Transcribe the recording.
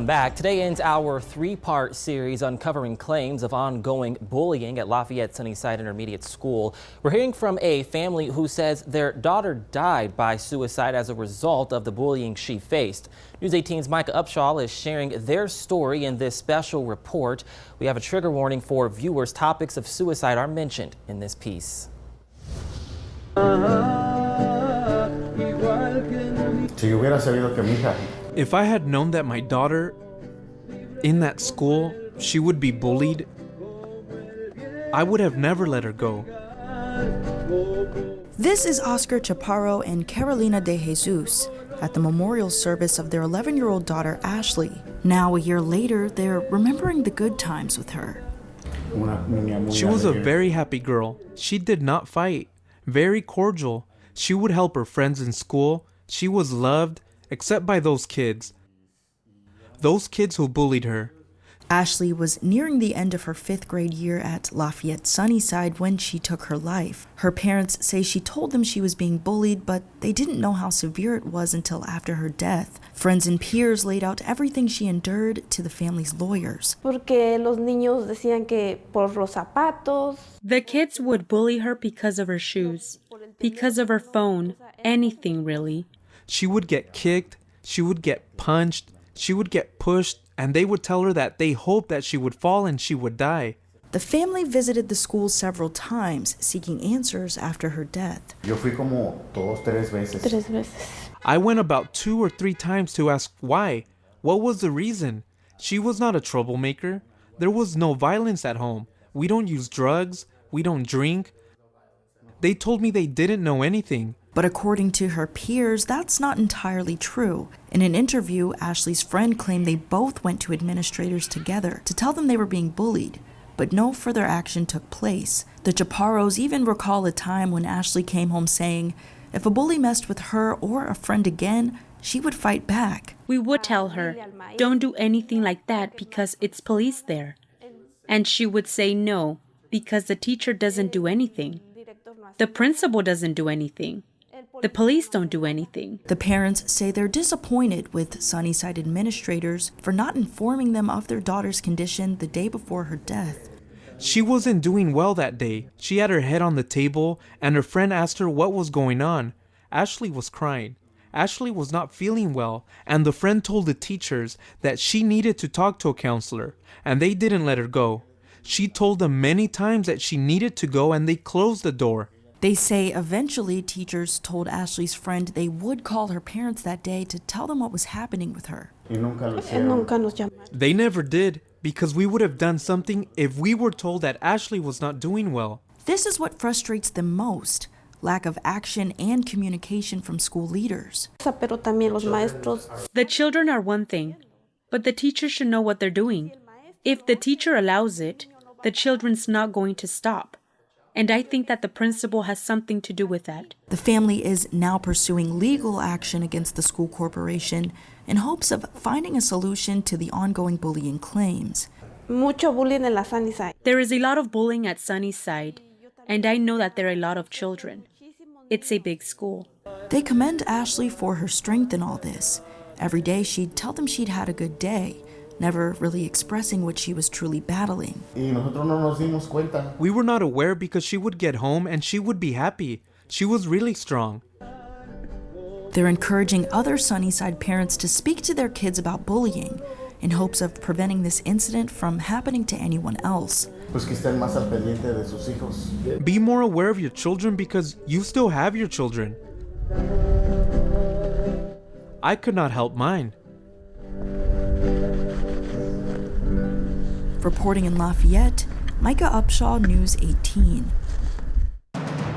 Back. Today ends our three-part series uncovering claims of ongoing bullying at Lafayette Sunnyside Intermediate School. We're hearing from a family who says their daughter died by suicide as a result of the bullying she faced. News 18's Micah Upshaw is sharing their story in this special report. We have a trigger warning for viewers. Topics of suicide are mentioned in this piece. If I had known that my daughter in that school, she would be bullied, I would have never let her go. This is Oscar Chaparro and Carolina de Jesus at the memorial service of their 11-year-old daughter, Ashley. Now, a year later, they're remembering the good times with her. She was a very happy girl. She did not fight. Very cordial. She would help her friends in school. She was loved, except by those kids. Those kids who bullied her. Ashley was nearing the end of her 5th grade year at Lafayette Sunnyside when she took her life. Her parents say she told them she was being bullied, but they didn't know how severe it was until after her death. Friends and peers laid out everything she endured to the family's lawyers. Porque los niños decían que por los zapatos. The kids would bully her because of her shoes, because of her phone, anything really. She would get kicked, she would get punched, she would get pushed, and they would tell her that they hoped that she would fall and she would die. The family visited the school several times, seeking answers after her death. Tres veces. I went about 2 or 3 times to ask why. What was the reason? She was not a troublemaker. There was no violence at home. We don't use drugs. We don't drink. They told me they didn't know anything. But according to her peers, that's not entirely true. In an interview, Ashley's friend claimed they both went to administrators together to tell them they were being bullied, but no further action took place. The Chaparros even recall a time when Ashley came home saying, if a bully messed with her or a friend again, she would fight back. We would tell her, don't do anything like that because it's police there. And she would say no, because the teacher doesn't do anything. The principal doesn't do anything. The police don't do anything. The parents say they're disappointed with Sunnyside administrators for not informing them of their daughter's condition the day before her death. She wasn't doing well that day. She had her head on the table, and her friend asked her what was going on. Ashley was crying. Ashley was not feeling well, and the friend told the teachers that she needed to talk to a counselor, and they didn't let her go. She told them many times that she needed to go, and they closed the door. They say eventually teachers told Ashley's friend they would call her parents that day to tell them what was happening with her. They never did, because we would have done something if we were told that Ashley was not doing well. This is what frustrates them most: lack of action and communication from school leaders. The children are one thing, but the teacher should know what they're doing. If the teacher allows it, the children's not going to stop. And I think that the principal has something to do with that. The family is now pursuing legal action against the school corporation in hopes of finding a solution to the ongoing bullying claims. Mucho bullying en la Sunnyside. There is a lot of bullying at Sunnyside, and I know that there are a lot of children. It's a big school. They commend Ashley for her strength in all this. Every day she'd tell them she'd had a good day, never really expressing what she was truly battling. We were not aware because she would get home and she would be happy. She was really strong. They're encouraging other Sunnyside parents to speak to their kids about bullying in hopes of preventing this incident from happening to anyone else. Be more aware of your children because you still have your children. I could not help mine. Reporting in Lafayette, Micah Upshaw, News 18.